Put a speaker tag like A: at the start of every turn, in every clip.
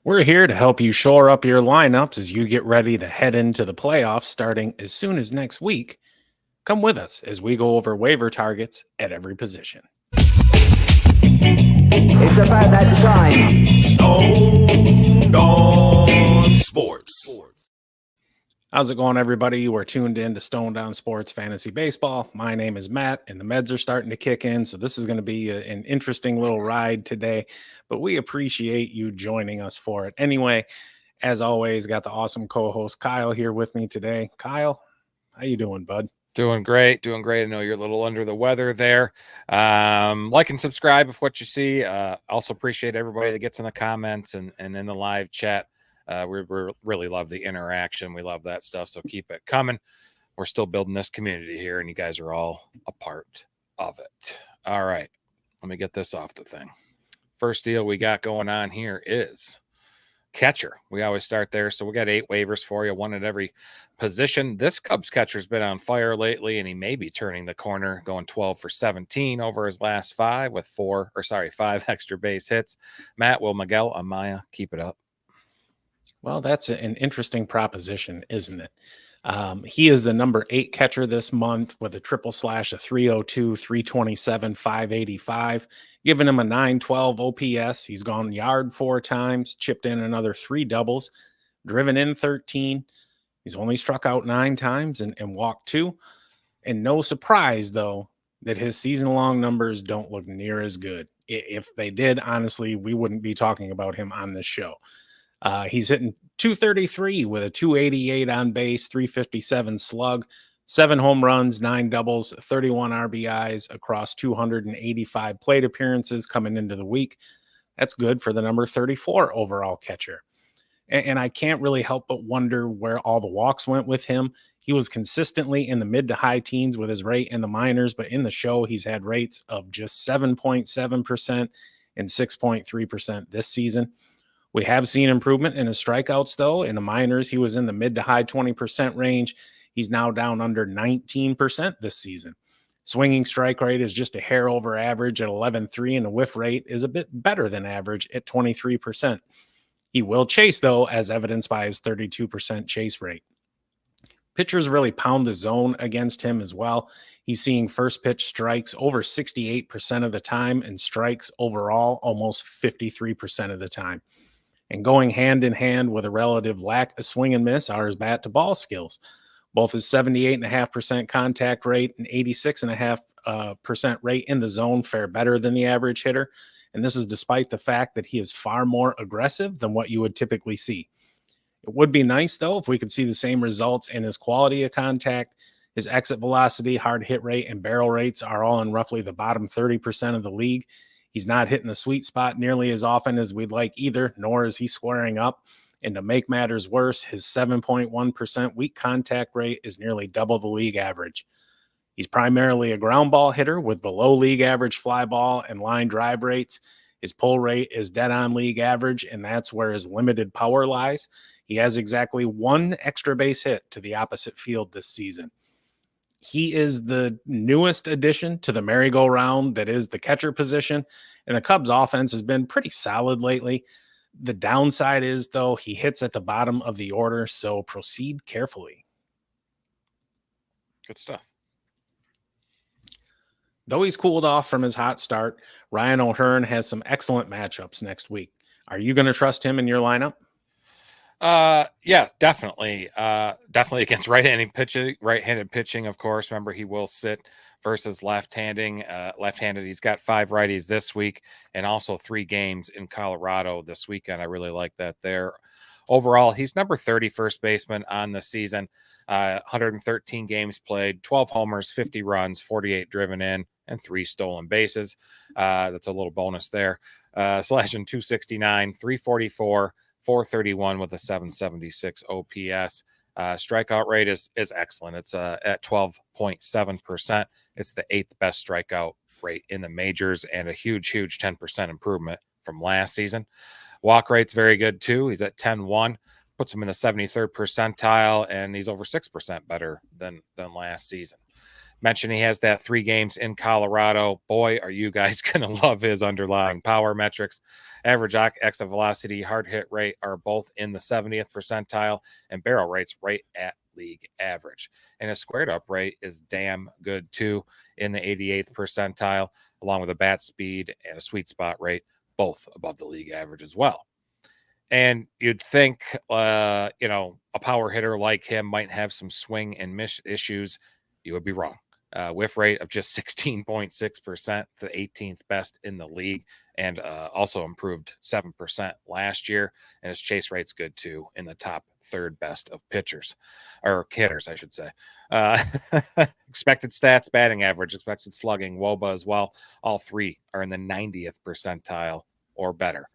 A: We're here to help you shore up your lineups as you get ready to head into the playoffs starting as soon as next week. Come with us as we go over waiver targets at every position.
B: It's about that time.
C: Stone on Sports.
A: How's it going, everybody? You are tuned in to Stone Down Sports Fantasy Baseball. My name is Matt, and the meds are starting to kick in, so this is going to be an interesting little ride today, but we appreciate you joining us for it. Anyway, as always, got the awesome co-host Kyle here with me today. Kyle, how you doing, bud?
D: Doing great. I know you're a little under the weather there. Like and subscribe if what you see. Also appreciate everybody that gets in the comments and in the live chat. We really love the interaction. We love that stuff. So keep it coming. We're still building this community here, and you guys are all a part of it. All right. Let me get this off the thing. First deal we got going on here is catcher. We always start there. So we got 8 waivers for you, 1 at every position. This Cubs catcher's been on fire lately, and he may be turning the corner, going 12 for 17 over his last 5 with 5 extra base hits. Matt, will Miguel Amaya keep it up?
A: Well, that's an interesting proposition, isn't it? He is the number 8 catcher this month with a triple slash of 302, 327, 585, giving him a 912 OPS. He's gone yard 4 times, chipped in another 3 doubles, driven in 13. He's only struck out 9 times and walked 2. And no surprise, though, that his season-long numbers don't look near as good. If they did, honestly, we wouldn't be talking about him on this show. He's hitting 233 with a 288 on base, 357 slug, 7 home runs, 9 doubles, 31 RBIs across 285 plate appearances coming into the week. That's good for the number 34 overall catcher. And I can't really help but wonder where all the walks went with him. He was consistently in the mid to high teens with his rate in the minors, but in the show, he's had rates of just 7.7% and 6.3% this season. We have seen improvement in his strikeouts, though. In the minors, he was in the mid to high 20% range. He's now down under 19% this season. Swinging strike rate is just a hair over average at 11.3, and the whiff rate is a bit better than average at 23%. He will chase, though, as evidenced by his 32% chase rate. Pitchers really pound the zone against him as well. He's seeing first pitch strikes over 68% of the time and strikes overall almost 53% of the time. And going hand in hand with a relative lack of swing and miss are his bat to ball skills. Both his 78.5% contact rate and 86.5% rate in the zone fare better than the average hitter. And this is despite the fact that he is far more aggressive than what you would typically see. It would be nice, though, if we could see the same results in his quality of contact. His exit velocity, hard hit rate, and barrel rates are all in roughly the bottom 30% of the league. He's not hitting the sweet spot nearly as often as we'd like either, nor is he squaring up. And to make matters worse, his 7.1% weak contact rate is nearly double the league average. He's primarily a ground ball hitter with below league average fly ball and line drive rates. His pull rate is dead on league average, and that's where his limited power lies. He has exactly 1 extra base hit to the opposite field this season. He is the newest addition to the merry-go-round that is the catcher position, and the Cubs offense has been pretty solid lately. The downside is, though, he hits at the bottom of the order, so proceed carefully.
D: Good stuff.
A: Though he's cooled off from his hot start, Ryan O'Hearn has some excellent matchups next week. Are you going to trust him in your lineup?
D: Yeah, definitely. Definitely against right-handed pitching, of course. Remember, he will sit versus left-handed. He's got 5 righties this week and also 3 games in Colorado this weekend. I really like that there. Overall, he's number 30 first baseman on the season. 113 games played, 12 homers, 50 runs, 48 driven in, and 3 stolen bases. That's a little bonus there. Slashing 269, 344, 431 with a 776 OPS. Strikeout rate is excellent. It's at 12.7%. It's the 8th best strikeout rate in the majors and a huge 10% improvement from last season. Walk rate's very good too. He's at 10-1, puts him in the 73rd percentile, and he's over 6% better than last season. Mentioned he has that 3 games in Colorado. Boy, are you guys going to love his underlying power metrics. Average exit velocity, hard hit rate are both in the 70th percentile, and barrel rates right at league average. And his squared up rate is damn good too, in the 88th percentile, along with a bat speed and a sweet spot rate, both above the league average as well. And you'd think, a power hitter like him might have some swing and miss issues. You would be wrong. Whiff rate of just 16.6%, the 18th best in the league, and also improved 7% last year. And his chase rate's good too, in the top third best of pitchers or hitters, I should say. Expected stats, batting average, expected slugging, WOBA as well. All 3 are in the 90th percentile or better.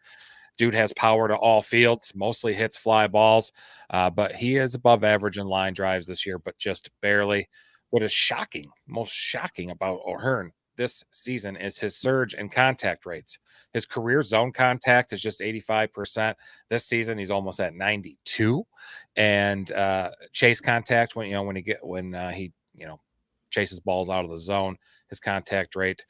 D: Dude has power to all fields, mostly hits fly balls, but he is above average in line drives this year, but just barely. What is most shocking about O'Hearn this season is his surge in contact rates. His career zone contact is just 85%. This season, he's almost at 92. And chase contact, when he chases balls out of the zone, his contact rate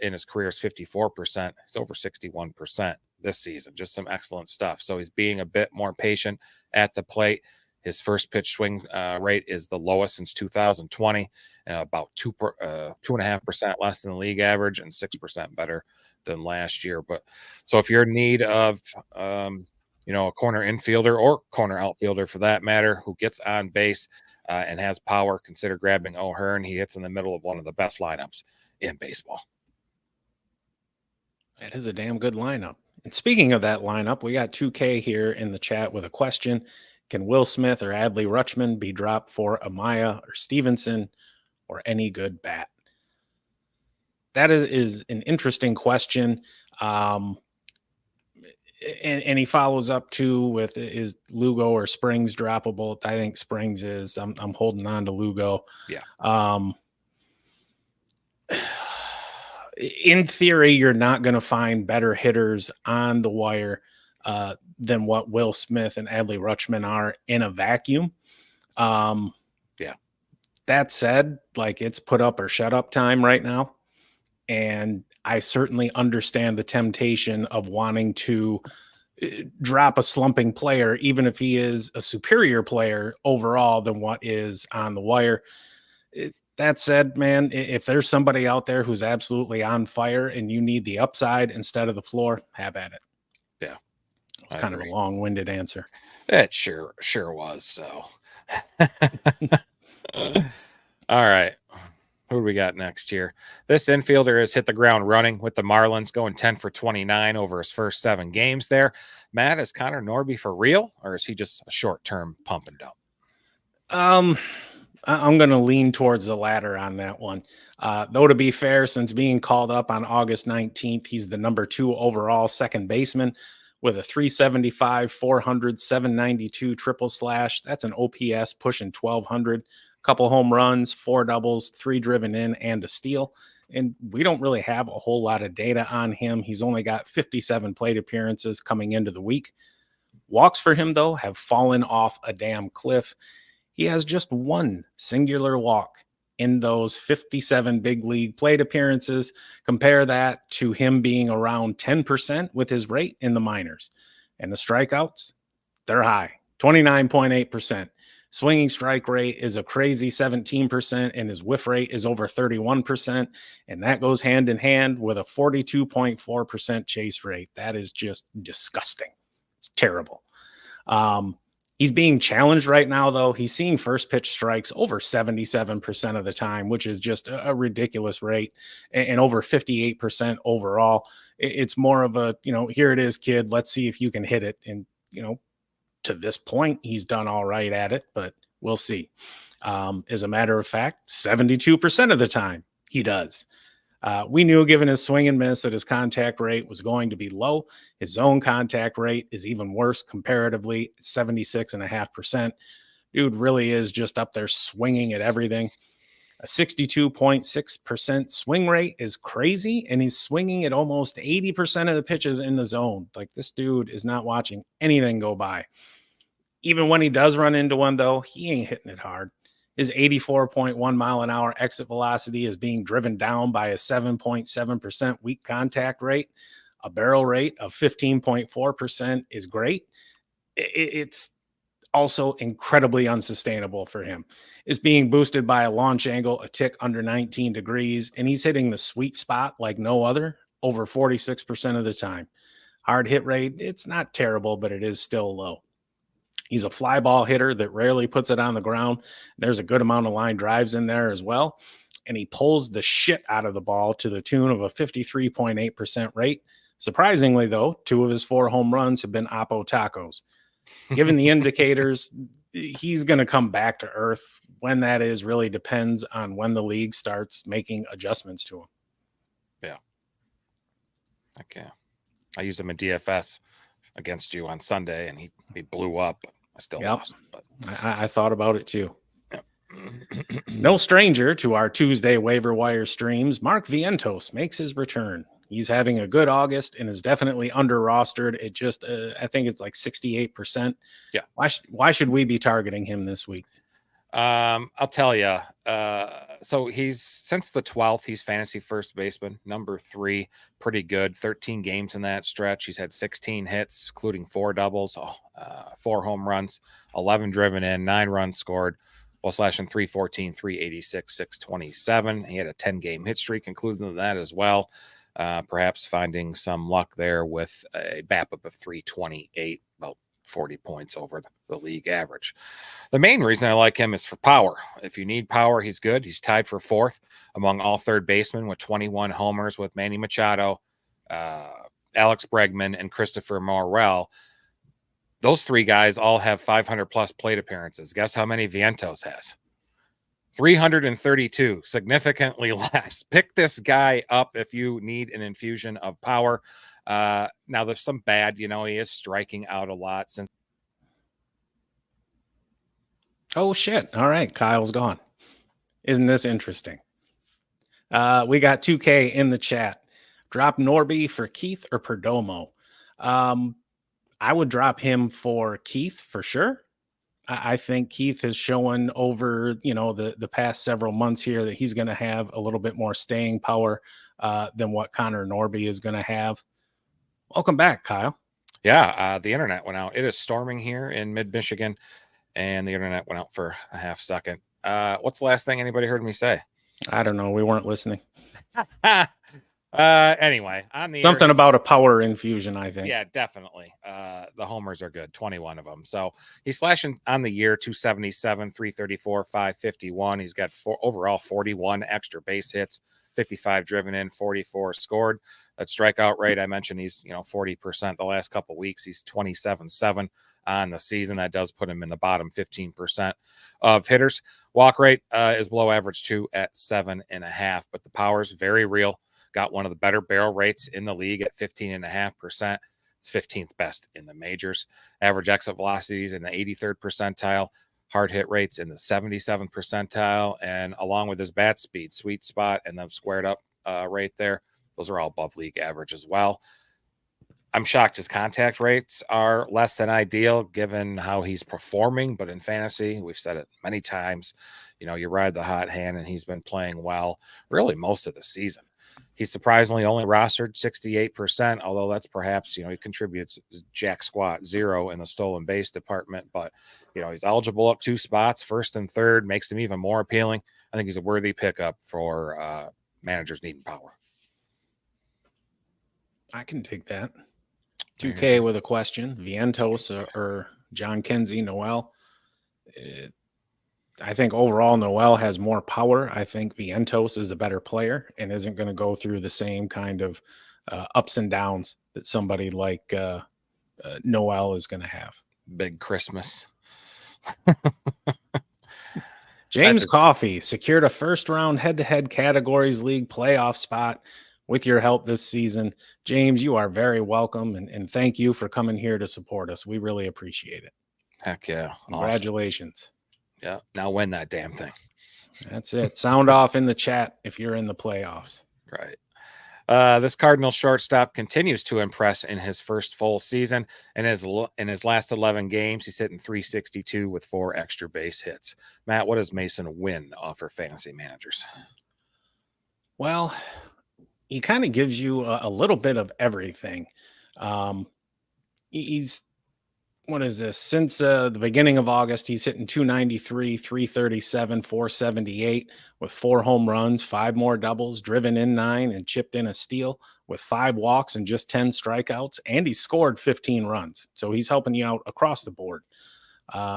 D: in his career is 54%. It's over 61% this season. Just some excellent stuff. So he's being a bit more patient at the plate. His first pitch swing rate is the lowest since 2020, and about 2.5% less than the league average, and 6% better than last year. But so if you're in need of a corner infielder or corner outfielder for that matter, who gets on base and has power, consider grabbing O'Hearn. He hits in the middle of one of the best lineups in baseball.
A: That is a damn good lineup. And speaking of that lineup, we got 2K here in the chat with a question. Can Will Smith or Adley Rutschman be dropped for Amaya or Stevenson or any good bat? That is an interesting question. And he follows up too with, is Lugo or Springs droppable? I think Springs is. I'm holding on to Lugo.
D: Yeah.
A: In theory, you're not going to find better hitters on the wire than what Will Smith and Adley Rutschman are in a vacuum.
D: Yeah.
A: That said, like, it's put up or shut up time right now. And I certainly understand the temptation of wanting to drop a slumping player, even if he is a superior player overall than what is on the wire. That said, man, if there's somebody out there who's absolutely on fire and you need the upside instead of the floor, have at it.
D: Yeah.
A: It's kind of a long-winded answer.
D: It sure was. So, all right. Who do we got next here? This infielder has hit the ground running with the Marlins, going 10 for 29 over his first 7 games there. Matt, is Connor Norby for real, or is he just a short-term pump and dump?
A: I'm going to lean towards the latter on that one. Though, to be fair, since being called up on August 19th, he's the number 2 overall second baseman with a 375, 400, 792 triple slash. That's an OPS pushing 1,200. Couple home runs, 4 doubles, 3 driven in, and a steal. And we don't really have a whole lot of data on him. He's only got 57 plate appearances coming into the week. Walks for him, though, have fallen off a damn cliff. He has just 1 singular walk in those 57 big league plate appearances. Compare that to him being around 10% with his rate in the minors. And the strikeouts, they're high, 29.8%. Swinging strike rate is a crazy 17%, and his whiff rate is over 31%. And that goes hand in hand with a 42.4% chase rate. That is just disgusting. It's terrible. He's being challenged right now, though. He's seeing first pitch strikes over 77% of the time, which is just a ridiculous rate, and over 58% overall. It's more of a, here it is, kid. Let's see if you can hit it. And, to this point, he's done all right at it, but we'll see. As a matter of fact, 72% of the time he does. We knew, given his swing and miss, that his contact rate was going to be low. His zone contact rate is even worse comparatively, 76.5%. Dude really is just up there swinging at everything. A 62.6% swing rate is crazy, and he's swinging at almost 80% of the pitches in the zone. Like, this dude is not watching anything go by. Even when he does run into one, though, he ain't hitting it hard. His 84.1 mile an hour exit velocity is being driven down by a 7.7% weak contact rate. A barrel rate of 15.4% is great. It's also incredibly unsustainable for him. It's being boosted by a launch angle a tick under 19 degrees, and he's hitting the sweet spot like no other over 46% of the time. Hard hit rate, it's not terrible, but it is still low. He's a fly ball hitter that rarely puts it on the ground. There's a good amount of line drives in there as well. And he pulls the shit out of the ball to the tune of a 53.8% rate. Surprisingly, though, 2 of his 4 home runs have been Oppo tacos. Given the indicators, he's going to come back to earth. When that is really depends on when the league starts making adjustments to him.
D: Yeah. Okay. I used him in DFS against you on Sunday, and he blew up. I still lost. But
A: I thought about it too.
D: Yep.
A: No stranger to our Tuesday waiver wire streams, Mark Vientos makes his return. He's having a good August and is definitely under rostered. It just, I think it's like 68%.
D: Yeah.
A: Why should we be targeting him this week?
D: I'll tell you. So he's since the 12th, he's fantasy first baseman, number 3, pretty good. 13 games in that stretch. He's had 16 hits, including 4 doubles, 4 home runs, 11 driven in, 9 runs scored, while slashing 314, 386, 627. He had a 10-game hit streak included in that as well. Perhaps finding some luck there with a BABIP of 328, about 40 points over the league average. The main reason I like him is for power. If you need power, he's good. He's tied for 4th among all third basemen with 21 homers with Manny Machado, Alex Bregman, and Christopher Morel. Those 3 guys all have 500-plus plate appearances. Guess how many Vientos has? 332, significantly less. Pick this guy up if you need an infusion of power. Now, there's some bad, he is striking out a lot since.
A: Oh, shit. All right. Kyle's gone. Isn't this interesting? We got 2K in the chat. Drop Norby for Keith or Perdomo. I would drop him for Keith for sure. I think Keith has shown over, the past several months here that he's going to have a little bit more staying power than what Connor Norby is going to have. Welcome back, Kyle.
D: Yeah, the internet went out. It is storming here in mid-Michigan, and the internet went out for a half second. What's the last thing anybody heard me say?
A: I don't know. We weren't listening.
D: Anyway, on the
A: something about a power infusion, I think.
D: Yeah, definitely. The homers are good, 21 of them. So he's slashing on the year 277, 334, 551. He's got overall 41 extra base hits, 55 driven in, 44 scored. That strikeout rate, I mentioned he's 40% the last couple of weeks. He's 27-7 on the season. That does put him in the bottom 15% of hitters. Walk rate is below average too at 7.5, but the power's very real. Got one of the better barrel rates in the league at 15.5%. It's 15th best in the majors. Average exit velocities in the 83rd percentile. Hard hit rates in the 77th percentile. And along with his bat speed, sweet spot, and the squared up rate there, those are all above league average as well. I'm shocked his contact rates are less than ideal given how he's performing. But in fantasy, we've said it many times, you ride the hot hand, and he's been playing well really most of the season. He's surprisingly only rostered 68%, although that's perhaps, he contributes jack squat 0 in the stolen base department. But, he's eligible up 2 spots, 1st and 3rd, makes him even more appealing. I think he's a worthy pickup for managers needing power.
A: I can take that. 2K with a question. Vientos or John Kenzie Noel. I think overall Noel has more power. I think Vientos is a better player and isn't going to go through the same kind of ups and downs that somebody like Noel is going to have.
D: Big Christmas.
A: James Coffey secured a first-round head-to-head categories league playoff spot with your help this season. James, you are very welcome, and thank you for coming here to support us. We really appreciate it.
D: Heck yeah.
A: Congratulations.
D: Awesome. Yeah, now win that damn thing.
A: That's it. Sound off in the chat if you're in the playoffs.
D: Right. This Cardinals shortstop continues to impress in his first full season. And in his last 11 games, he's hitting 362 with 4 extra base hits. Matt, what does Masyn Winn offer fantasy managers?
A: Well, he kind of gives you a little bit of everything. Um, he's what is this? Since the beginning of August, he's hitting 293, 337, 478 with 4 home runs, 5 more doubles, driven in 9, and chipped in a steal with 5 walks and just 10 strikeouts. And he scored 15 runs. So he's helping you out across the board.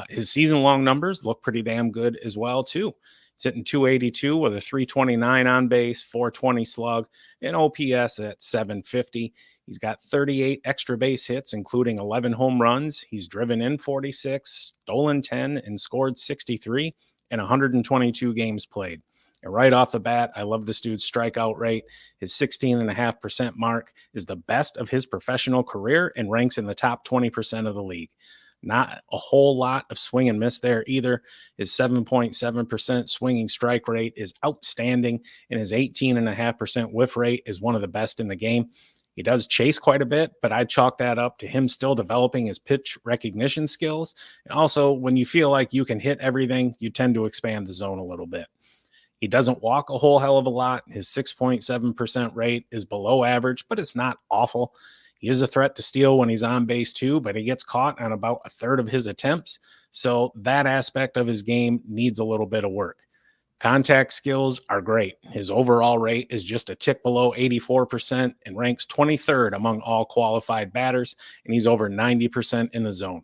A: His season long numbers look pretty damn good as well, too. He's hitting 282 with a 329 on base, 420 slug, and OPS at 750. He's got 38 extra base hits, including 11 home runs. He's driven in 46, stolen 10, and scored 63 in 122 games played. And right off the bat, I love this dude's strikeout rate. His 16.5% mark is the best of his professional career and ranks in the top 20% of the league. Not a whole lot of swing and miss there either. His 7.7% swinging strike rate is outstanding, and his 18.5% whiff rate is one of the best in the game. He does chase quite a bit, but I chalk that up to him still developing his pitch recognition skills. And also, when you feel like you can hit everything, you tend to expand the zone a little bit. He doesn't walk a whole hell of a lot. His 6.7% rate is below average, but it's not awful. He is a threat to steal when he's on base too, but he gets caught on about a third of his attempts. So that aspect of his game needs a little bit of work. Contact skills are great. His overall rate is just a tick below 84% and ranks 23rd among all qualified batters, and he's over 90% in the zone.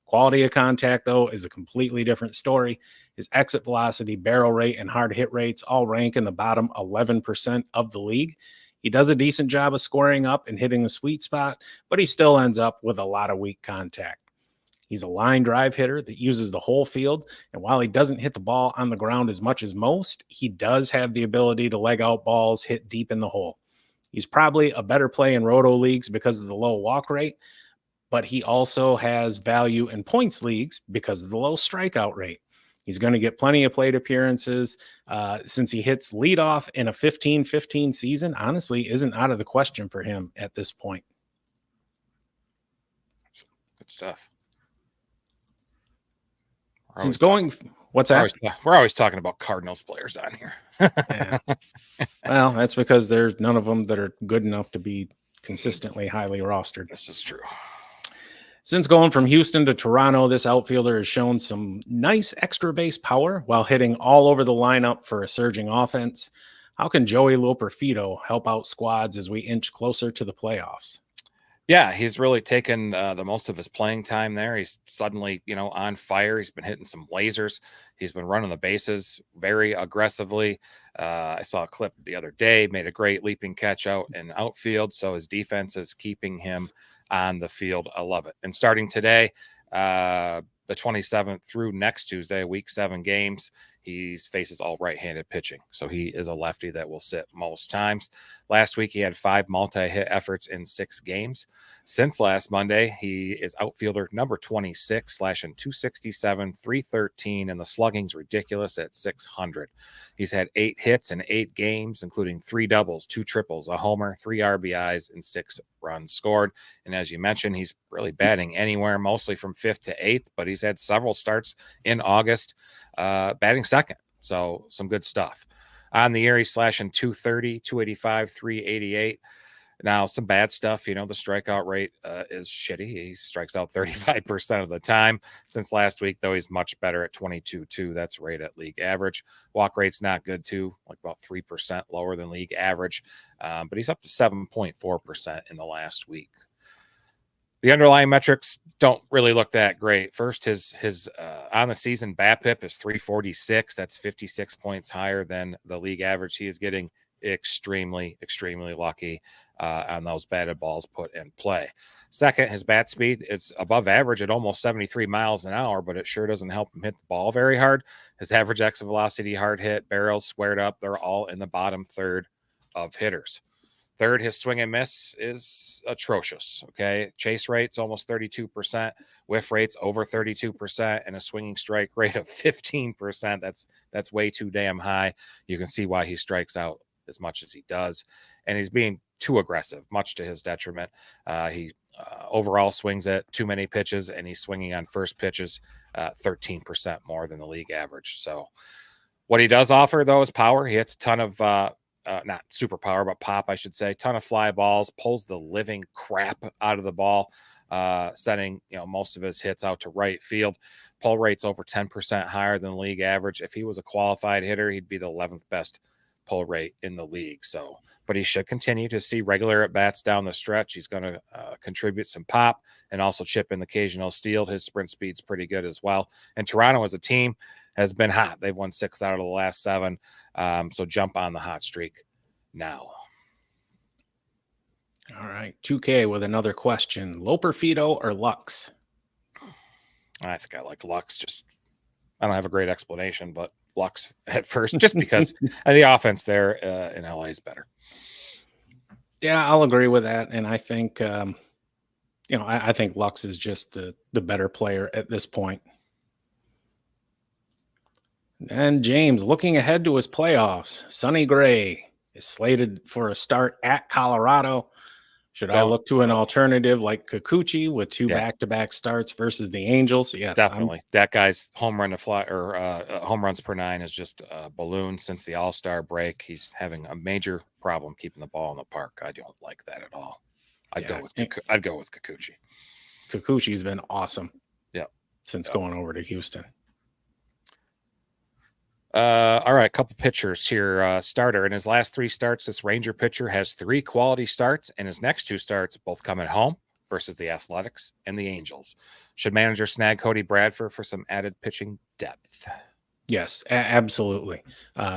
A: Quality of contact, though, is a completely different story. His exit velocity, barrel rate, and hard hit rates all rank in the bottom 11% of the league. He does a decent job of squaring up and hitting the sweet spot, but he still ends up with a lot of weak contact. He's a line drive hitter that uses the whole field, and while he doesn't hit the ball on the ground as much as most, he does have the ability to leg out balls hit deep in the hole. He's probably a better play in roto leagues because of the low walk rate, but he also has value in points leagues because of the low strikeout rate. He's going to get plenty of plate appearances. Since he hits leadoff in a 15-15 season, honestly, isn't out of the question for him at this point.
D: Good stuff.
A: Since going, what's that?
D: We're always talking about Cardinals players on here.
A: Yeah. Well, that's because there's none of them that are good enough to be consistently highly rostered.
D: This is true.
A: Since going from Houston to Toronto, this outfielder has shown some nice extra base power while hitting all over the lineup for a surging offense. How can Joey Loperfido help out squads as we inch closer to the playoffs?
D: Yeah, he's really taken the most of his playing time there. He's suddenly, on fire. He's been hitting some lasers. He's been running the bases very aggressively. I saw a clip the other day, made a great leaping catch out in outfield. So his defense is keeping him on the field. I love it. And starting today, the 27th through next Tuesday, week 7 games, he faces all right-handed pitching. So he is a lefty that will sit most times. Last week, he had 5 multi-hit efforts in 6 games. Since last Monday, he is outfielder number 26, slashing 267, 313, and the slugging's ridiculous at 600. He's had 8 hits in 8 games, including 3 doubles, 2 triples, a homer, 3 RBIs, and 6 runs scored. And as you mentioned, he's really batting anywhere, mostly from 5th to 8th, but he's had several starts in August, batting second. So some good stuff. On the year, he's slashing 230, 285, 388. Now, some bad stuff. The strikeout rate is shitty. He strikes out 35% of the time. Since last week, though, he's much better at 22.2. That's right at league average. Walk rate's not good, too, like about 3% lower than league average. But he's up to 7.4% in the last week. The underlying metrics don't really look that great. First, his on the season BABIP is 346. That's 56 points higher than the league average. He is getting extremely, extremely lucky on those batted balls put in play. Second, his bat speed is above average at almost 73 miles an hour, but it sure doesn't help him hit the ball very hard. His average exit velocity, hard hit, barrels, squared up, they're all in the bottom third of hitters. Third, his swing and miss is atrocious. Okay. Chase rate's almost 32%, whiff rate's over 32%, and a swinging strike rate of 15%. That's way too damn high. You can see why he strikes out as much as he does. And he's being too aggressive, much to his detriment. He overall swings at too many pitches, and he's swinging on first pitches 13% more than the league average. So what he does offer, though, is power. He hits a ton of not super power, but pop, I should say. Ton of fly balls, pulls the living crap out of the ball, sending most of his hits out to right field. Pull rate's over 10% higher than the league average. If he was a qualified hitter, he'd be the 11th best pull rate in the league. So, but he should continue to see regular at bats down the stretch. He's going to contribute some pop and also chip in the occasional steal. His sprint speed's pretty good as well. And Toronto as a team has been hot. They've won 6 out of the last 7. So jump on the hot streak now.
A: All right. 2K with another question. Loperfido or Lux?
D: I think I like Lux. I don't have a great explanation, but Lux at first, just because the offense there in LA is better.
A: Yeah, I'll agree with that. And I think, I think Lux is just the better player at this point. And James, looking ahead to his playoffs, Sonny Gray is slated for a start at Colorado. Should I look to an alternative like Kikuchi with 2 back-to-back starts versus the Angels? Yes,
D: definitely. That guy's home run to fly or home runs per 9 is just a balloon since the All-Star break. He's having a major problem keeping the ball in the park. I don't like that at all. I'd go with Kikuchi.
A: Kikuchi's been awesome.
D: Yeah,
A: since going over to Houston.
D: All right, a couple pitchers here. Starter in his last 3 starts, this Ranger pitcher has 3 quality starts, and his next 2 starts both come at home versus the Athletics and the Angels. Should manager snag Cody Bradford for some added pitching depth?
A: Yes, absolutely.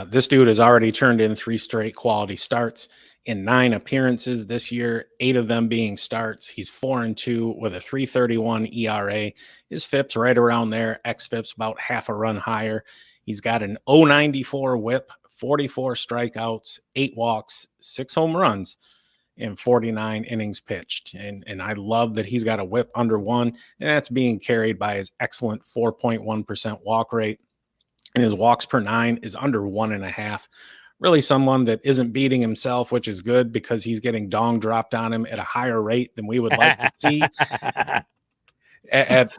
A: This dude has already turned in 3 straight quality starts in 9 appearances this year, 8 of them being starts. He's 4-2 with a 3.31 ERA. His FIP's right around there. XFIP's about half a run higher. He's got an 0.94 whip, 44 strikeouts, 8 walks, 6 home runs in 49 innings pitched. And I love that he's got a whip under 1, and that's being carried by his excellent 4.1% walk rate. And his walks per 9 is under 1.5. Really someone that isn't beating himself, which is good because he's getting dong dropped on him at a higher rate than we would like to see. At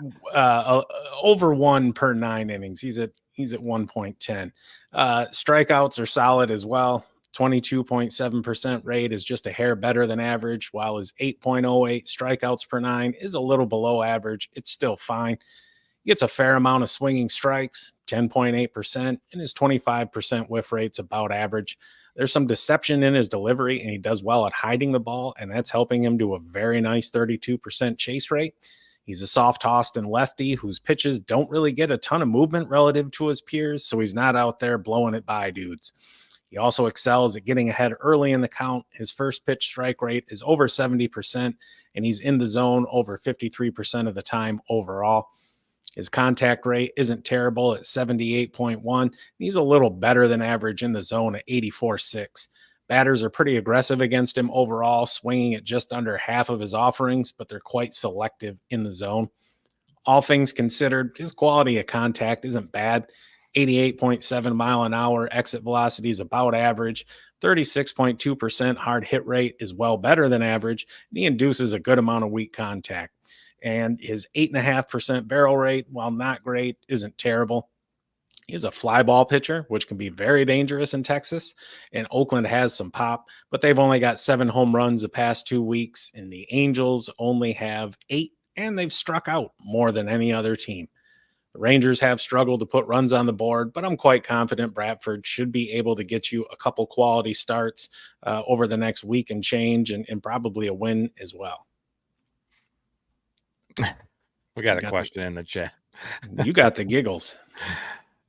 A: over 1 per 9 innings. He's at 1.10. Strikeouts are solid as well. 22.7% rate is just a hair better than average, while his 8.08 strikeouts per 9 is a little below average. It's still fine. He gets a fair amount of swinging strikes, 10.8%, and his 25% whiff rate's about average. There's some deception in his delivery, and he does well at hiding the ball, and that's helping him to a very nice 32% chase rate. He's a soft-tossed and lefty whose pitches don't really get a ton of movement relative to his peers, so he's not out there blowing it by dudes. He also excels at getting ahead early in the count. His first pitch strike rate is over 70%, and he's in the zone over 53% of the time overall. His contact rate isn't terrible at 78.1. He's a little better than average in the zone at 84.6. Batters are pretty aggressive against him overall, swinging at just under half of his offerings, but they're quite selective in the zone. All things considered, his quality of contact isn't bad. 88.7 mile an hour exit velocity is about average. 36.2% hard hit rate is well better than average. And he induces a good amount of weak contact. And his 8.5% barrel rate, while not great, isn't terrible. He's a fly ball pitcher, which can be very dangerous in Texas. And Oakland has some pop, but they've only got 7 home runs the past 2 weeks. And the Angels only have 8, and they've struck out more than any other team. The Rangers have struggled to put runs on the board, but I'm quite confident Bradford should be able to get you a couple quality starts over the next week and change, and probably a win as well.
D: We got a question in the chat.
A: You got the giggles.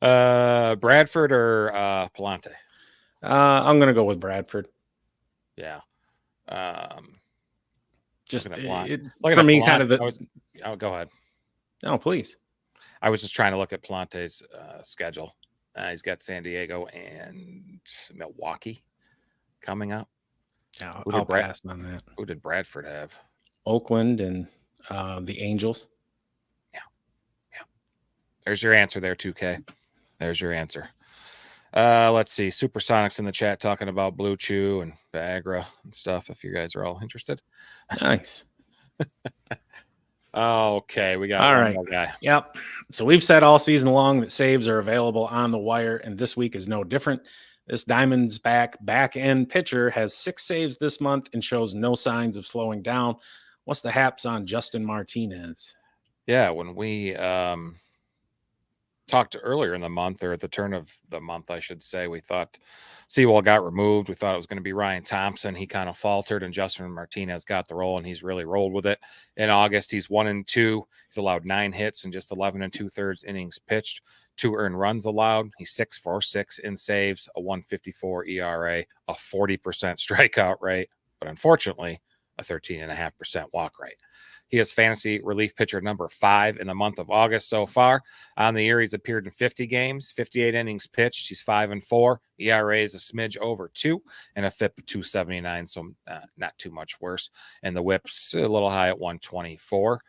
D: Bradford or Palante?
A: I'm gonna go with Bradford.
D: Yeah.
A: Just
D: for me, kind of the. Go ahead.
A: No, please.
D: I was just trying to look at Palante's schedule. He's got San Diego and Milwaukee coming up.
A: Yeah, I'll pass on that.
D: Who did Bradford have?
A: Oakland and the Angels.
D: Yeah. There's your answer there, 2K. There's your answer. Let's see. Supersonics in the chat talking about Blue Chew and Viagra and stuff. If you guys are all interested.
A: Nice.
D: Okay, we got
A: All
D: one
A: right.
D: more guy.
A: Yep. So we've said all season long that saves are available on the wire, and this week is no different. This Diamondbacks back end pitcher has 6 saves this month and shows no signs of slowing down. What's the haps on Justin Martinez?
D: Yeah, when we talked earlier in the month, or at the turn of the month, I should say, we thought Sewell got removed. We thought it was going to be Ryan Thompson. He kind of faltered, and Justin Martinez got the role, and he's really rolled with it. In August, he's 1-2. He's allowed 9 hits and just 11 2/3 innings pitched, 2 earned runs allowed. He's 6-for-6 in saves, a 1.54 ERA, a 40% strikeout rate, but unfortunately, a 13.5% walk rate. He is fantasy relief pitcher number 5 in the month of August so far. On the year, he's appeared in 50 games, 58 innings pitched. He's 5-4. ERA is a smidge over 2 and a FIP of 279, so not too much worse. And the WHIP's a little high at 124.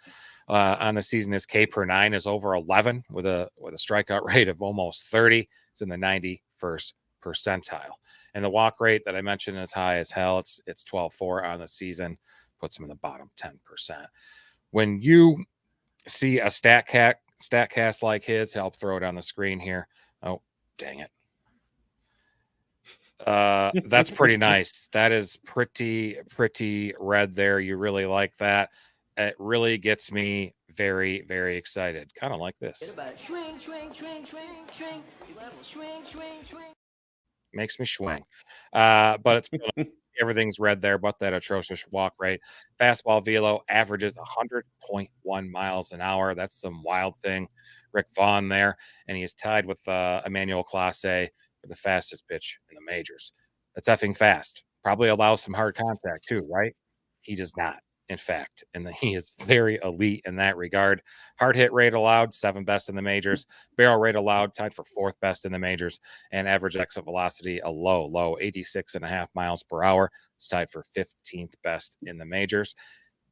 D: On the season, his K per 9 is over 11 with a strikeout rate of almost 30. It's in the 91st percentile. And the walk rate that I mentioned is high as hell. It's 12.4 on the season. Puts him in the bottom 10%. When you see a StatCast like his, I'll throw it on the screen here. Oh, dang it. That's pretty nice. That is pretty red there. You really like that. It really gets me very, very excited. Kind of like this. Makes me swing. But it's everything's red there, but that atrocious walk rate. Fastball velo averages 100.1 miles an hour. That's some wild thing. Rick Vaughn there, and he is tied with Emmanuel Clase for the fastest pitch in the majors. That's effing fast. Probably allows some hard contact too, right? He does not, in fact, and he is very elite in that regard. Hard hit rate allowed, 7th best in the majors. Barrel rate allowed, tied for 4th best in the majors. And average exit velocity, a low 86.5 miles per hour. It's tied for 15th best in the majors.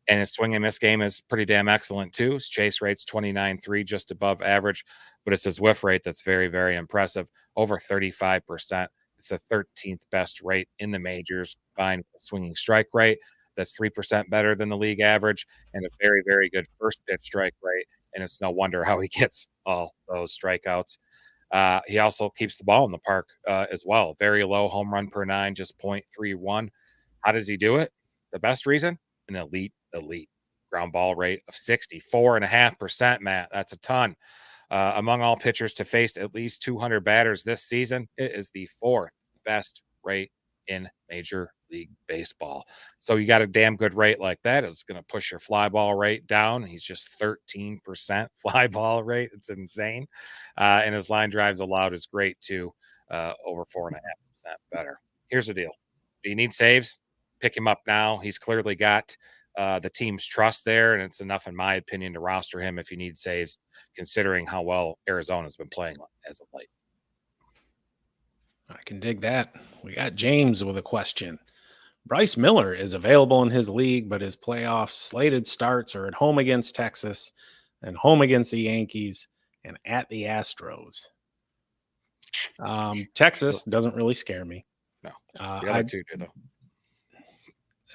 D: And his swing and miss game is pretty damn excellent too. His chase rate's 29.3, just above average, but it's his whiff rate that's very, very impressive, over 35%. It's the 13th best rate in the majors, combined with a swinging strike rate that's 3% better than the league average, and a very, very good first pitch strike rate. And it's no wonder how he gets all those strikeouts. He also keeps the ball in the park as well. Very low home run per 9, just 0.31. How does he do it? The best reason? An elite ground ball rate of 64.5%, Matt. That's a ton. Among all pitchers to face at least 200 batters this season, it is the 4th best rate in Major League Baseball. So you got a damn good rate like that. It's going to push your fly ball rate down. He's just 13% fly ball rate. It's insane. And his line drives allowed is great too, over 4.5% better. Here's the deal. Do you need saves? Pick him up now. He's clearly got the team's trust there, and it's enough, in my opinion, to roster him if you need saves, considering how well Arizona's been playing as of late.
A: I can dig that. We got James with a question. Bryce Miller is available in his league, but his playoff slated starts are at home against Texas and home against the Yankees and at the Astros. Texas doesn't really scare me.
D: No, the other two do,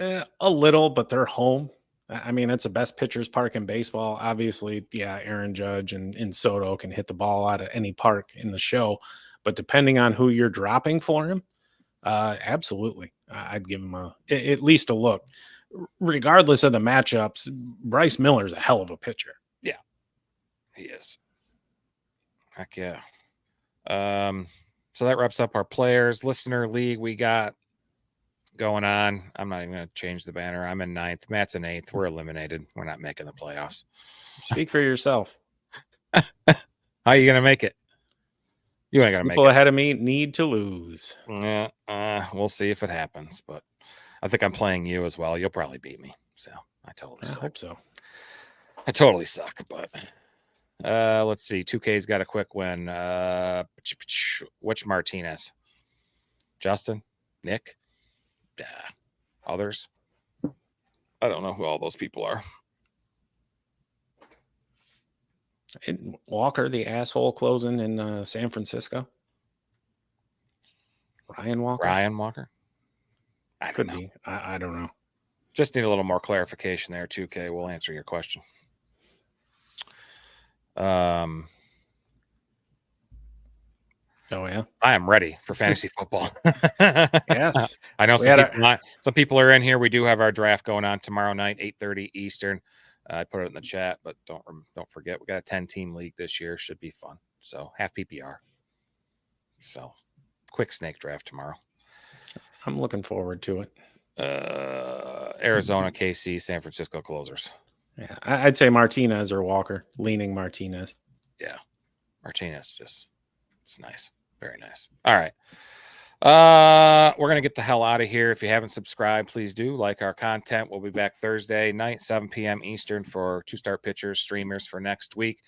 D: though.
A: A little, but they're home. I mean, it's the best pitcher's park in baseball. Obviously, yeah, Aaron Judge and Soto can hit the ball out of any park in the show. But depending on who you're dropping for him, absolutely. I'd give him at least a look. Regardless of the matchups, Bryce Miller is a hell of a pitcher.
D: Yeah, he is. Heck yeah. So that wraps up our players. Listener league we got going on. I'm not even going to change the banner. I'm in 9th. Matt's in 8th. We're eliminated. We're not making the playoffs.
A: Speak for yourself.
D: How are you going to make it? You ain't going to make it.
A: People ahead of me need to lose.
D: Yeah, we'll see if it happens, but I think I'm playing you as well. You'll probably beat me. So I
A: hope so.
D: I totally suck, but let's see. 2K's got a quick win. Which Martinez? Justin? Nick? Others? I don't know who all those people are.
A: And Walker, the asshole closing in San Francisco. Ryan Walker?
D: Ryan Walker? I don't
A: Could
D: know.
A: be. I don't know.
D: Just need a little more clarification there, 2K. We'll answer your question.
A: Oh, yeah.
D: I am ready for fantasy football.
A: Yes.
D: I know
A: We
D: some
A: had
D: some people are in here. We do have our draft going on tomorrow night, 8:30 Eastern. I put it in the chat, but don't forget, we got a 10-team league this year. Should be fun. So half PPR. So quick snake draft tomorrow.
A: I'm looking forward to it.
D: Arizona, KC, San Francisco closers.
A: Yeah, I'd say Martinez or Walker, leaning Martinez.
D: Yeah, Martinez just it's nice, very nice. All right, we're gonna get the hell out of here. If you haven't subscribed, please do like our content. We'll be back Thursday night, 7 p.m. Eastern for 2-start pitchers, streamers for next week.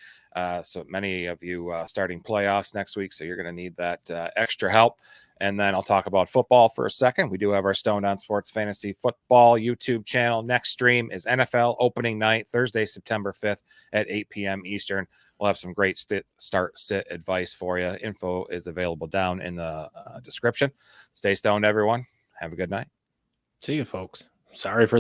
D: So many of you starting playoffs next week, so you're gonna need that extra help. And then I'll talk about football for a second. We do have our Stoned on Sports Fantasy Football YouTube channel. Next stream is NFL opening night, Thursday, September 5th at 8 p.m. Eastern. We'll have some great start-sit advice for you. Info is available down in the description. Stay stoned, everyone. Have a good night.
A: See you, folks. Sorry for